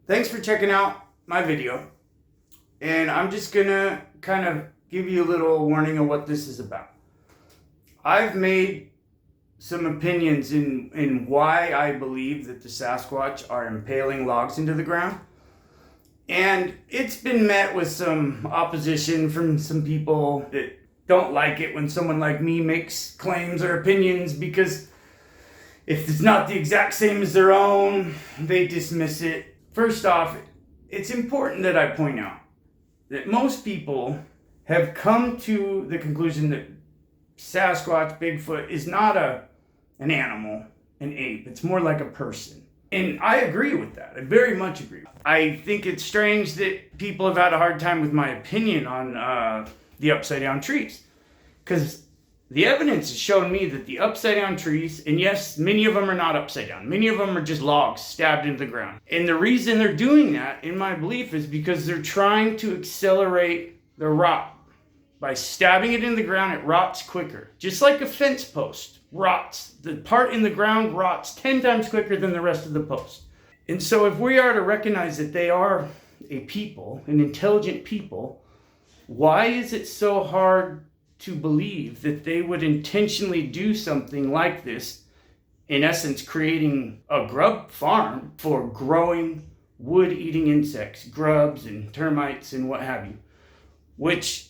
Thanks for checking out my video. And I'm just gonna kind of give you a little warning of what this is about. I've made some opinions in why I believe that the Sasquatch are impaling logs into the ground. And it's been met with some opposition from some people that don't like it when someone like me makes claims or opinions, because if it's not the exact same as their own, they dismiss it. First off, it's important that I point out that most people have come to the conclusion that Sasquatch, Bigfoot, is not an animal, an ape. It's more like a person. And I agree with that. I very much agree. I think it's strange that people have had a hard time with my opinion on the upside down trees. Because the evidence has shown me that the upside down trees, and yes, many of them are not upside down. Many of them are just logs stabbed into the ground. And the reason they're doing that, in my belief, is because they're trying to accelerate the rot. By stabbing it in the ground, it rots quicker. Just like a fence post rots. The part in the ground rots 10 times quicker than the rest of the post. And so if we are to recognize that they are a people, an intelligent people, why is it so hard to believe that they would intentionally do something like this, in essence creating a grub farm for growing wood-eating insects, grubs and termites and what have you, which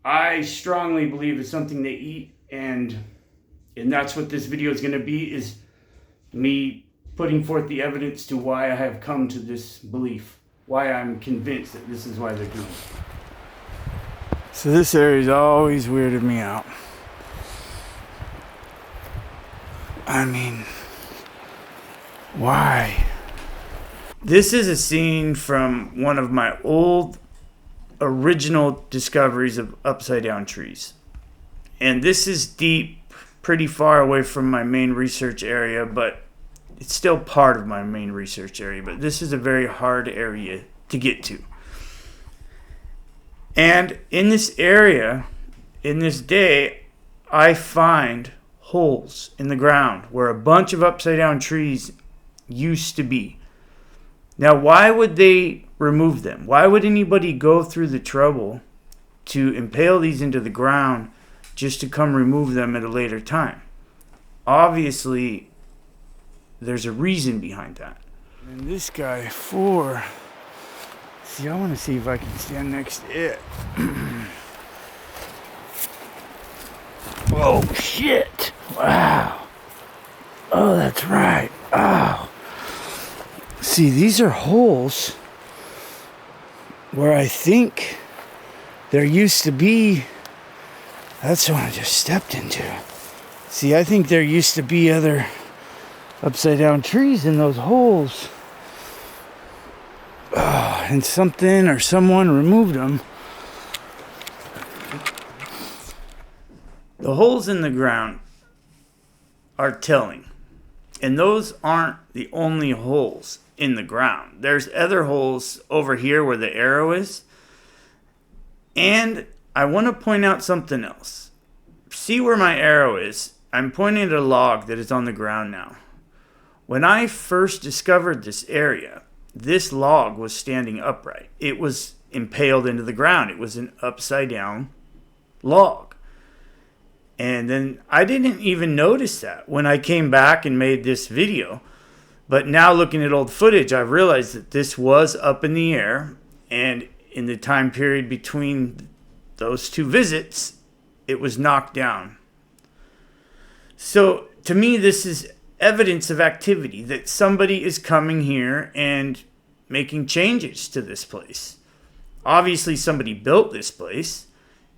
I strongly believe is something they eat, and that's what this video is going to be, is me putting forth the evidence to why I have come to this belief, why I'm convinced that this is why they're doing it. So this area's always weirded me out. I mean, why? This is a scene from one of my old original discoveries of upside down trees. And this is deep, pretty far away from my main research area, but it's still part of my main research area. But this is a very hard area to get to. And in this area, in this day, I find holes in the ground where a bunch of upside down trees used to be. Now, why would they remove them? Why would anybody go through the trouble to impale these into the ground just to come remove them at a later time? Obviously, there's a reason behind that. And this guy, 4. See, I want to see if I can stand next to it. Oh, shit. Wow. Oh, that's right. Oh. See, these are holes where I think there used to be. That's what I just stepped into. See, I think there used to be other upside down trees in those holes. And something or someone removed them. The holes in the ground are telling. And those aren't the only holes in the ground. There's other holes over here where the arrow is. And I want to point out something else. See where my arrow is? I'm pointing at a log that is on the ground now. When I first discovered this area, this log was standing upright. It was impaled into the ground. It was an upside down log. And then I didn't even notice that when I came back and made this video. But now looking at old footage, I realized that this was up in the air. And in the time period between those two visits, it was knocked down. So to me, this is evidence of activity, that somebody is coming here and making changes to this place. Obviously, somebody built this place.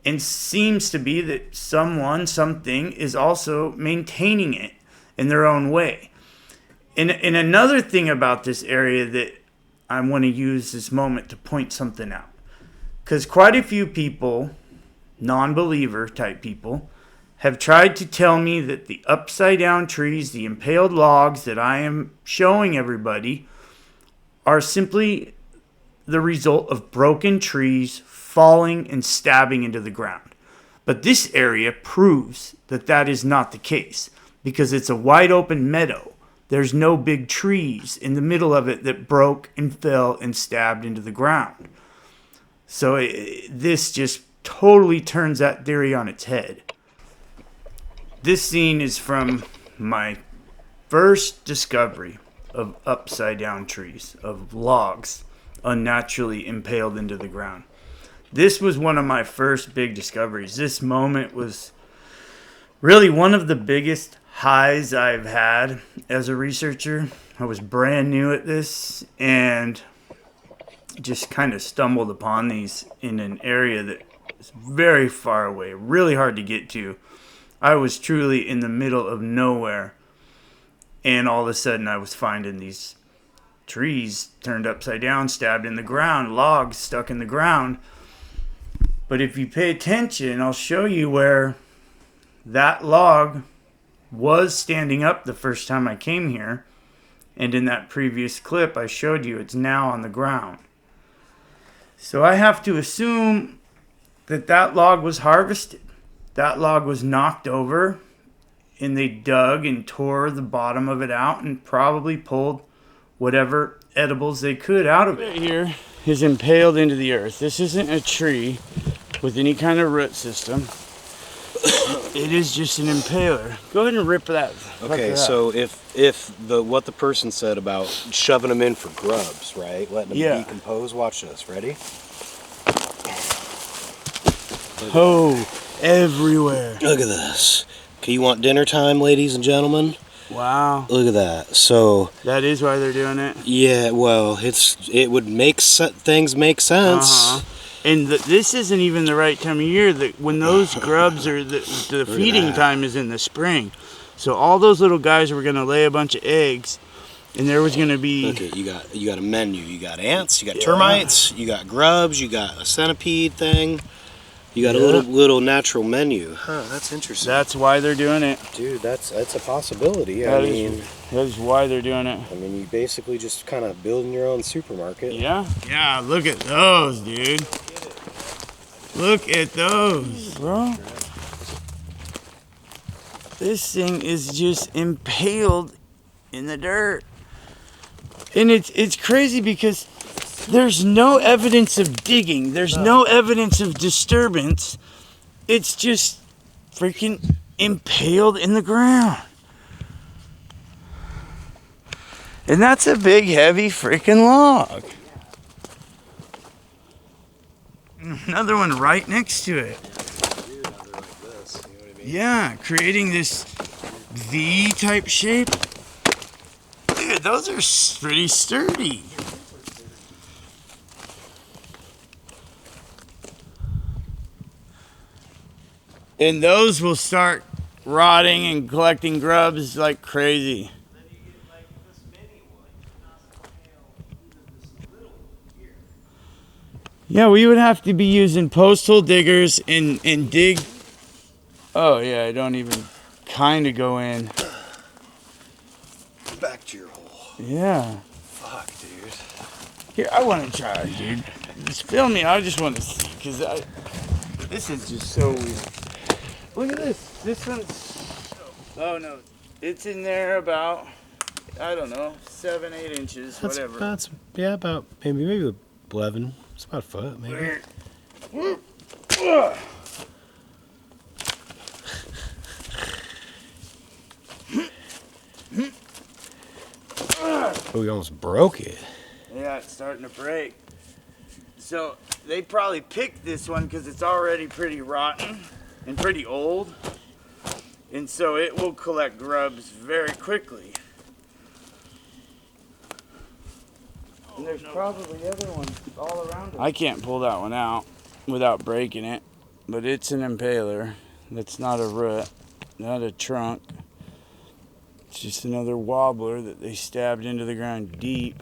And seems to be that someone, something, is also maintaining it in their own way. And another thing about this area that I want to use this moment to point something out. Because quite a few people, non-believer type people, have tried to tell me that the upside down trees, the impaled logs that I am showing everybody, are simply the result of broken trees falling and stabbing into the ground. But this area proves that that is not the case, because it's a wide open meadow There's no big trees in the middle of it that broke and fell and stabbed into the ground. So this just totally turns that theory on its head. This scene is from my first discovery of upside down trees, of logs unnaturally impaled into the ground. This was one of my first big discoveries. This moment was really one of the biggest highs I've had as a researcher. I was brand new at this and just kind of stumbled upon these in an area that is very far away, really hard to get to. I was truly in the middle of nowhere, and all of a sudden I was finding these trees turned upside down, stabbed in the ground, logs stuck in the ground. But if you pay attention, I'll show you where that log was standing up the first time I came here. And in that previous clip I showed you, it's now on the ground. So I have to assume that that log was harvested. That log was knocked over, and they dug and tore the bottom of it out and probably pulled whatever edibles they could out of it. Here is impaled into the earth. This isn't a tree with any kind of root system. It is just an impaler. Go ahead and rip that. Okay, so if what the person said about shoving them in for grubs, right? Letting them decompose. Watch this. Ready? Oh, everywhere. Look at this. Okay, you want dinner time, ladies and gentlemen? Wow. Look at that. So that is why they're doing it. Yeah. Well, it would make things make sense. And this isn't even the right time of year. When those grubs are the feeding time is in the spring. So all those little guys were gonna lay a bunch of eggs, and there was gonna be. Look at you got a menu. You got ants. You got termites. You got grubs. You got a centipede thing. You got a little natural menu. Huh, that's interesting. That's why they're doing it. Dude, that's a possibility. That is why they're doing it. I mean, you basically just kind of building your own supermarket. Yeah. Yeah, look at those, dude. Look at those, bro. This thing is just impaled in the dirt. And it's crazy because there's no evidence of digging. There's no evidence of disturbance. It's just freaking impaled in the ground. And that's a big, heavy freaking log. Another one right next to it. Yeah, creating this V-type shape. Dude, those are pretty sturdy. And those will start rotting and collecting grubs like crazy. Yeah, we would have to be using postal diggers and dig. Oh yeah, I don't even kind of go in. Back to your hole. Yeah. Fuck, dude. Here, I want to try, dude. Just film me. I just want to see, because this is just so weird. Look at this. This one's. Oh no, it's in there about, I don't know, 7-8 inches, whatever. About maybe 11. It's about a foot, maybe. Oh, we almost broke it. Yeah, it's starting to break. So they probably picked this one because it's already pretty rotten and pretty old. And so it will collect grubs very quickly. And there's probably other ones all around it. I can't pull that one out without breaking it, but it's an impaler. That's not a root, not a trunk. It's just another wobbler that they stabbed into the ground deep.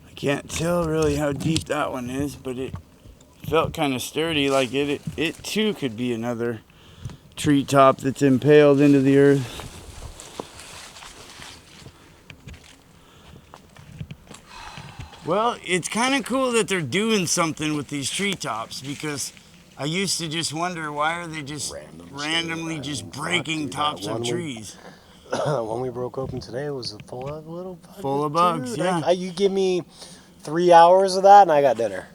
I can't tell really how deep that one is, but it felt kind of sturdy, like it too could be another treetop that's impaled into the earth. Well, it's kind of cool that they're doing something with these treetops, because I used to just wonder, why are they just randomly just breaking tops of trees? The one we broke open today was full of little bugs. Full of bugs, yeah. You give me 3 hours of that and I got dinner.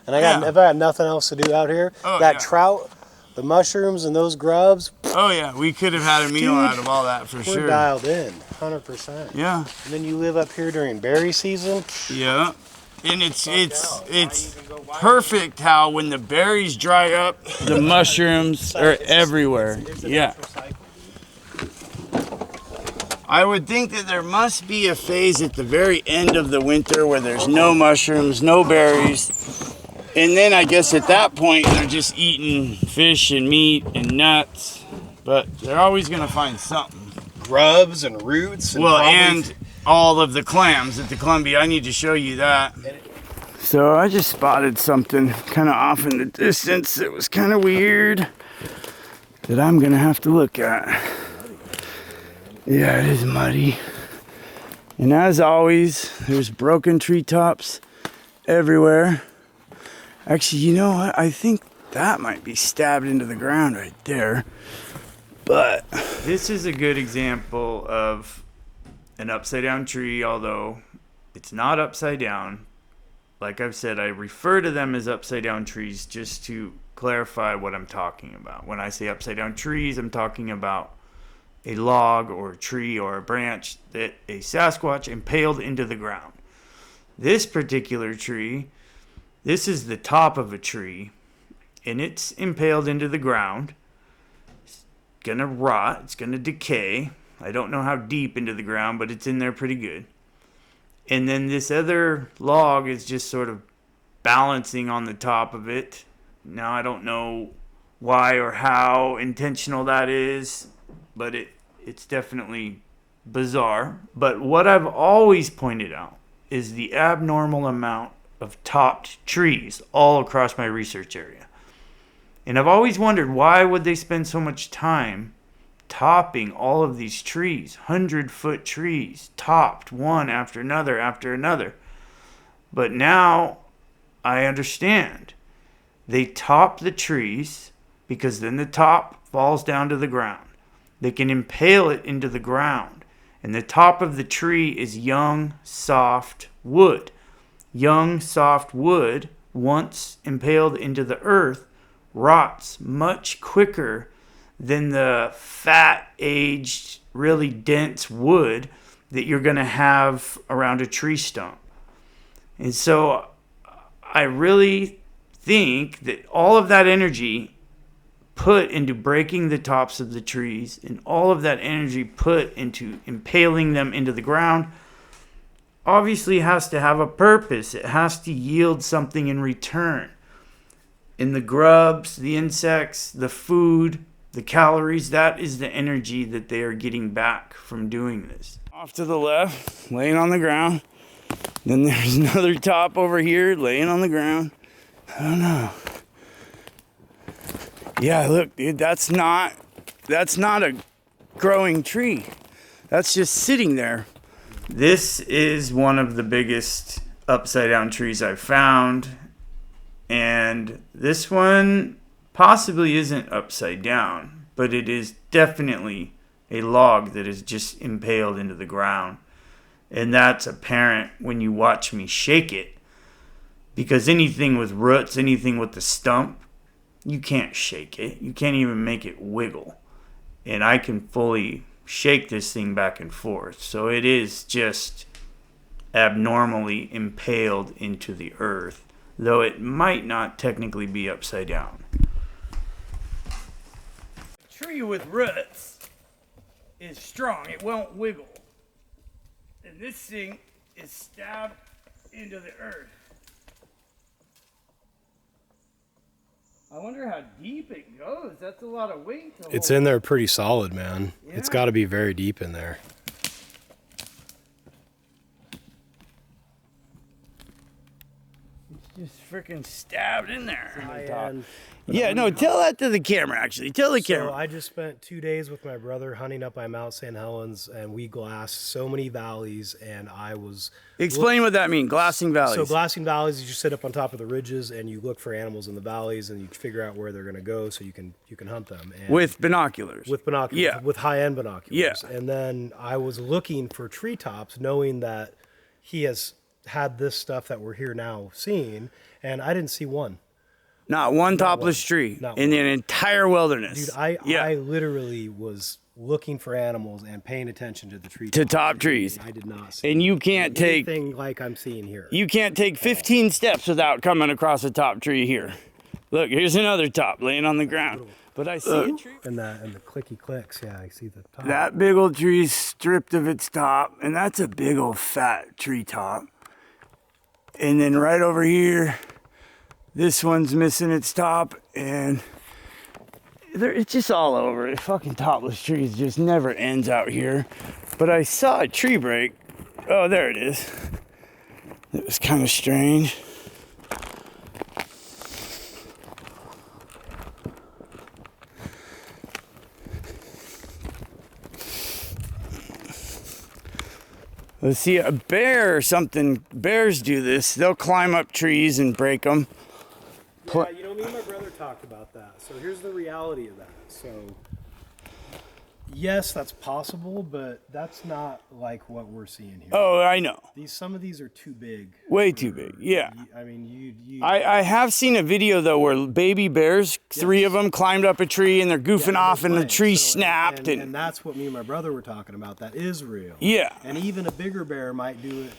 And if I got nothing else to do out here, trout, the mushrooms, and those grubs. Oh yeah, we could have had a meal out of all that for sure. We're dialed in, 100%. Yeah. And then you live up here during berry season. Yeah. And it's perfect how when the berries dry up, the mushrooms are everywhere. Yeah. I would think that there must be a phase at the very end of the winter where there's no mushrooms, no berries. And then I guess at that point they're just eating fish and meat and nuts. But they're always going to find something. Grubs and roots. And and all of the clams at the Columbia. I need to show you that. So I just spotted something kind of off in the distance that was kind of weird that I'm going to have to look at. Yeah, it is muddy. And as always, there's broken treetops everywhere. Actually, you know what? I think that might be stabbed into the ground right there. But this is a good example of an upside down tree, although it's not upside down. Like I've said, I refer to them as upside down trees just to clarify what I'm talking about. When I say upside down trees, I'm talking about a log or a tree or a branch that a Sasquatch impaled into the ground. This particular tree, this is the top of a tree, and it's impaled into the ground. It's gonna rot, it's gonna decay. I don't know how deep into the ground, but it's in there pretty good. And then this other log is just sort of balancing on the top of it. Now I don't know why or how intentional that is, but it's definitely bizarre. But what I've always pointed out is the abnormal amount of topped trees all across my research area. And I've always wondered, why would they spend so much time topping all of these trees, 100-foot trees, topped one after another after another. But now I understand. They top the trees because then the top falls down to the ground. They can impale it into the ground. And the top of the tree is young, soft wood. Young, soft wood, once impaled into the earth, rots much quicker than the fat, aged, really dense wood that you're going to have around a tree stump. And so I really think that all of that energy put into breaking the tops of the trees and all of that energy put into impaling them into the ground obviously has to have a purpose. It has to yield something in return. In the grubs, the insects, the food, the calories, that is the energy that they are getting back from doing this. Off to the left, laying on the ground. Then there's another top over here, laying on the ground. I don't know. Yeah, look, dude, that's not a growing tree. That's just sitting there. This is one of the biggest upside down trees I've found. And this one possibly isn't upside down, but it is definitely a log that is just impaled into the ground. And that's apparent when you watch me shake it, because anything with roots, anything with the stump, you can't shake it. You can't even make it wiggle. And I can fully shake this thing back and forth. So it is just abnormally impaled into the earth, though it might not technically be upside down. A tree with roots is strong. It won't wiggle. And this thing is stabbed into the earth. I wonder how deep it goes. That's a lot of weight to hold. It's in there pretty solid, man. Yeah. It's got to be very deep in there. It's just freaking stabbed in there. And Yeah, no, tell that to the camera, actually. Tell the so camera. I just spent 2 days with my brother hunting up by Mount St. Helens, and we glassed so many valleys, and I was... Explain what that means, glassing valleys. So glassing valleys is you sit up on top of the ridges and you look for animals in the valleys and you figure out where they're going to go so you can hunt them. And with binoculars. with binoculars, Yeah. with high-end binoculars. Yeah. And then I was looking for treetops, knowing that he has had this stuff that we're here now seeing, and I didn't see one. Not one topless tree in the entire wilderness. Dude, I literally was looking for animals and paying attention to the treetops. To top trees. I did not see And you can't take anything like I'm seeing here. You can't take 15 steps without coming across a top tree here. Look, here's another top laying on the ground. But I see a tree. And the clicky clicks, yeah, I see the top. That big old tree's stripped of its top, and that's a big old fat tree top. And then right over here, this one's missing its top, and it's just all over. It fucking topless trees just never ends out here. But I saw a tree break. Oh, there it is. It was kind of strange. Let's see, a bear or something. Bears do this. They'll climb up trees and break them. Yeah, you know, me and my brother talked about that. So here's the reality of that. So, yes, that's possible, but that's not like what we're seeing here. Oh, I know. Some of these are too big. Way too big, yeah. I mean, I have seen a video, though, where baby bears, 3 of them, climbed up a tree, and they're goofing off, and the tree snapped. And that's what me and my brother were talking about. That is real. Yeah. And even a bigger bear might do it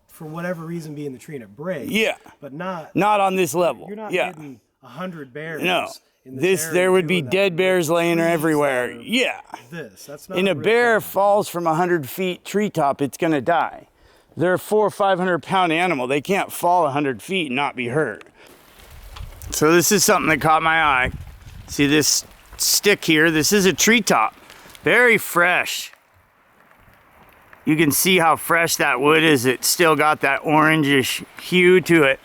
for whatever reason, be in the tree and it breaks. Yeah. But not on this level. You're not yeah. hitting 100 bears. No. In this area there would be doing dead that. bears laying everywhere. That Yeah. That's not And a real bear thing. falls from 100 feet treetop, it's gonna die. They're a 400 or 500 pound animal. They can't fall 100 feet and not be hurt. So this is something that caught my eye. See this stick here? This is a treetop. Very fresh. You can see how fresh that wood is. It's still got that orangish hue to it.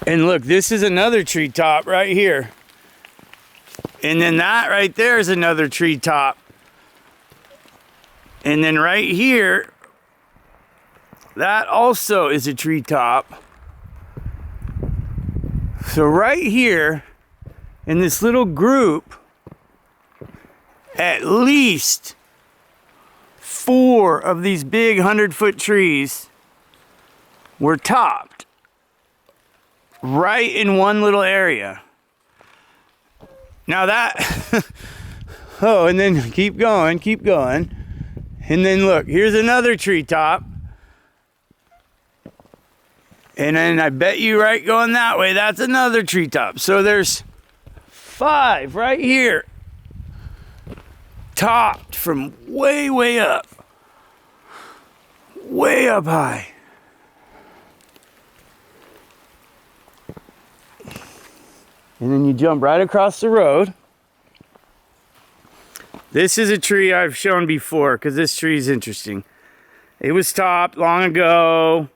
And look, this is another treetop right here. And then that right there is another treetop. And then right here, that also is a treetop. So right here, in this little group, at least 4 of these big 100-foot trees were topped right in one little area. Now that, oh, and then keep going. And then look, here's another treetop. And then I bet you right going that way, that's another treetop. So there's 5 right here. Topped from way up. Way up high. And then you jump right across the road. This is a tree I've shown before because this tree is interesting. It was topped long ago,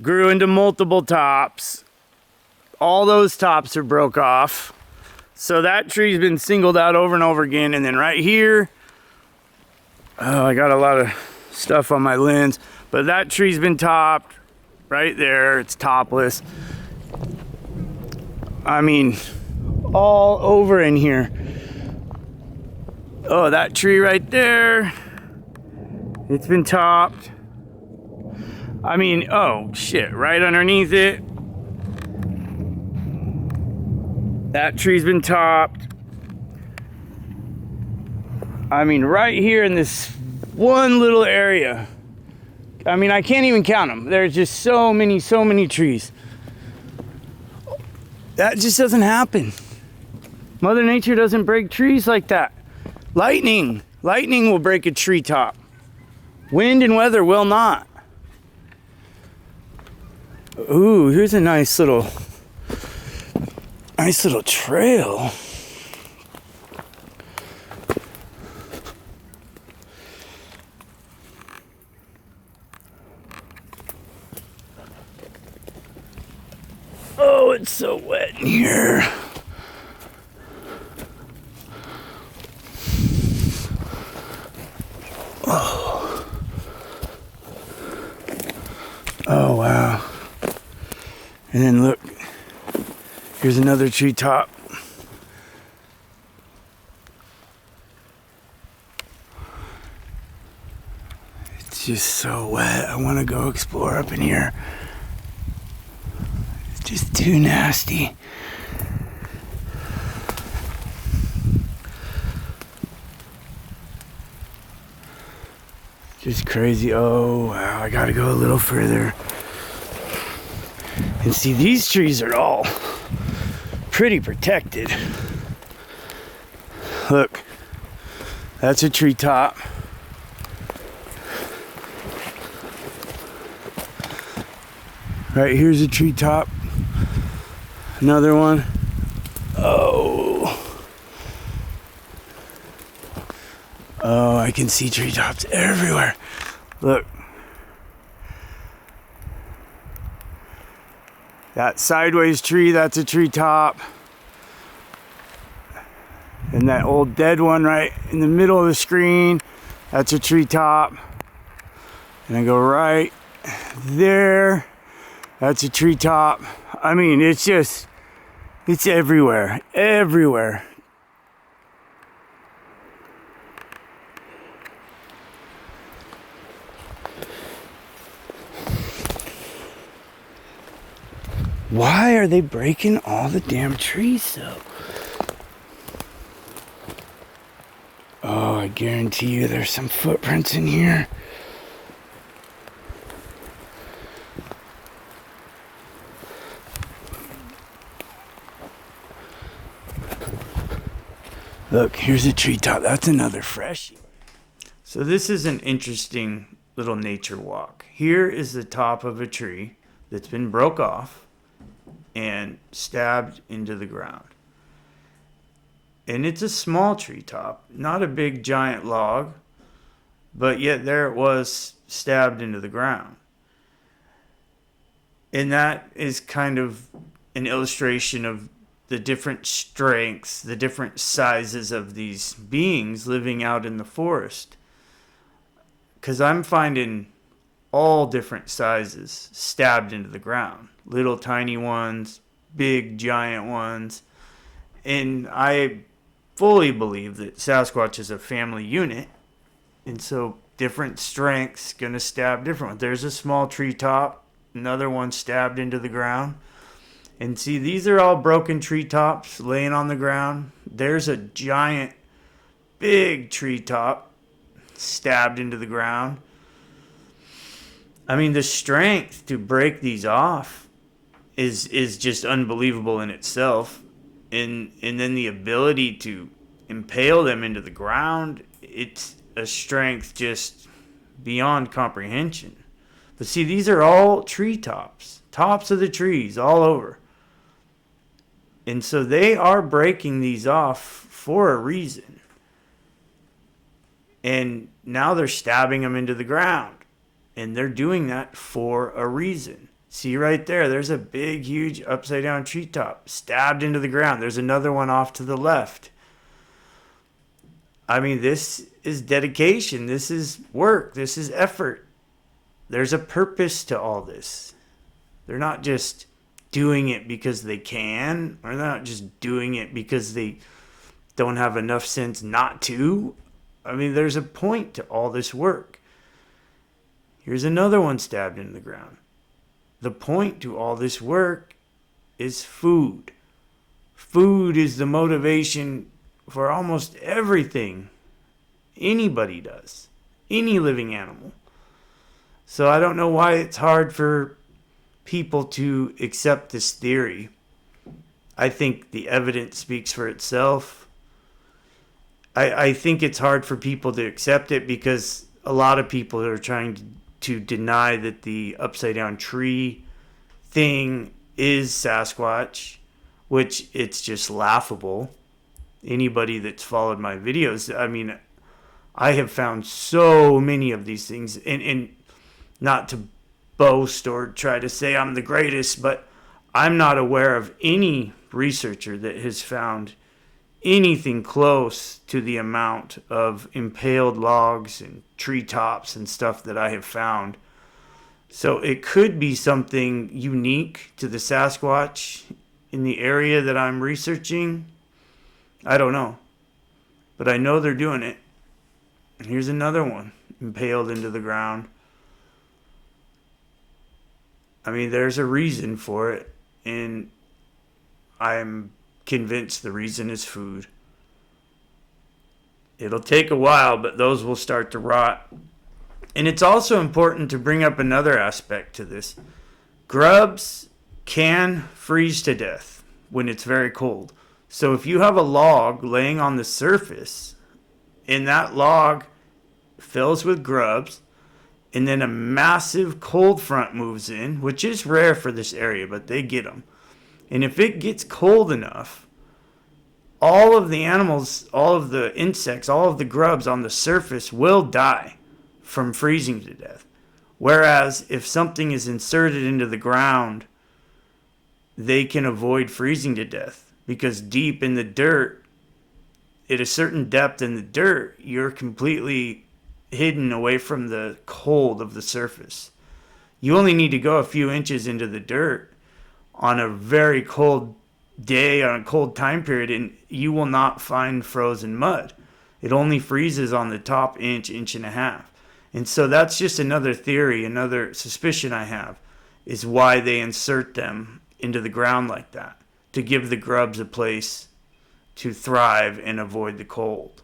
grew into multiple tops. All those tops are broke off. So that tree's been singled out over and over again. And then right here, oh, I got a lot of stuff on my lens, but that tree's been topped right there. It's topless. I mean, all over in here. Oh, that tree right there, it's been topped. I mean, oh shit, right underneath it. That tree's been topped. I mean, right here in this one little area. I mean, I can't even count them. There's just so many trees. That just doesn't happen. Mother Nature doesn't break trees like that. Lightning will break a treetop. Wind and weather will not. Ooh, here's a nice little trail. Oh, it's so wet in here. Oh, wow. And then look, here's another treetop. It's just so wet. I want to go explore up in here. It's just too nasty. Just crazy. Oh, wow. I got to go a little further. And see, these trees are all pretty protected. Look, that's a treetop. Right here's a treetop. Another one. Oh. Oh, I can see treetops everywhere. Look. That sideways tree, that's a treetop. And that old dead one right in the middle of the screen, that's a treetop. And I go right there, that's a treetop. I mean, it's everywhere, everywhere. Why are they breaking all the damn trees though? Oh, I guarantee you there's some footprints in here. Look, here's a treetop. That's another freshie. So this is an interesting little nature walk. Here is the top of a tree that's been broke off and stabbed into the ground. And it's a small treetop, not a big giant log, but yet there it was stabbed into the ground. And that is kind of an illustration of the different strengths, the different sizes of these beings living out in the forest. Because I'm finding all different sizes stabbed into the ground. Little tiny ones, big giant ones. And I fully believe that Sasquatch is a family unit. And so different strengths going to stab different ones. There's a small treetop, another one stabbed into the ground. And see, these are all broken treetops laying on the ground. There's a giant, big treetop stabbed into the ground. I mean, the strength to break these off is just unbelievable in itself. And then the ability to impale them into the ground, it's a strength just beyond comprehension. But see, these are all treetops, tops of the trees all over. And so they are breaking these off for a reason. And now they're stabbing them into the ground. And they're doing that for a reason. See right there, there's a big, huge upside down treetop stabbed into the ground. There's another one off to the left. I mean, this is dedication. This is work. This is effort. There's a purpose to all this. They're not just doing it because they can, or they're not just doing it because they don't have enough sense not to. I mean, there's a point to all this work. Here's another one stabbed into the ground. The point to all this work is food. Food is the motivation for almost everything anybody does. Any living animal. So I don't know why it's hard for people to accept this theory. I think the evidence speaks for itself. I think it's hard for people to accept it because a lot of people are trying to deny that the upside down tree thing is Sasquatch, which it's just laughable. Anybody that's followed my videos, I mean, I have found so many of these things, and not to boast or try to say I'm the greatest, but I'm not aware of any researcher that has found anything close to the amount of impaled logs and treetops and stuff that I have found. So it could be something unique to the Sasquatch in the area that I'm researching. I don't know. But I know they're doing it. And here's another one impaled into the ground. I mean, there's a reason for it. And I'm convinced the reason is food. It'll take a while, but those will start to rot. And it's also important to bring up another aspect to this. Grubs can freeze to death when it's very cold. So if you have a log laying on the surface and that log fills with grubs, and then a massive cold front moves in, which is rare for this area, but they get them. And if it gets cold enough, all of the animals, all of the insects, all of the grubs on the surface will die from freezing to death. Whereas if something is inserted into the ground, they can avoid freezing to death. Because deep in the dirt, at a certain depth in the dirt, you're completely hidden away from the cold of the surface. You only need to go a few inches into the dirt on a very cold day, on a cold time period, and you will not find frozen mud. It only freezes on the top inch, inch and a half. And so that's just another theory, another suspicion I have, is why they insert them into the ground like that, to give the grubs a place to thrive and avoid the cold.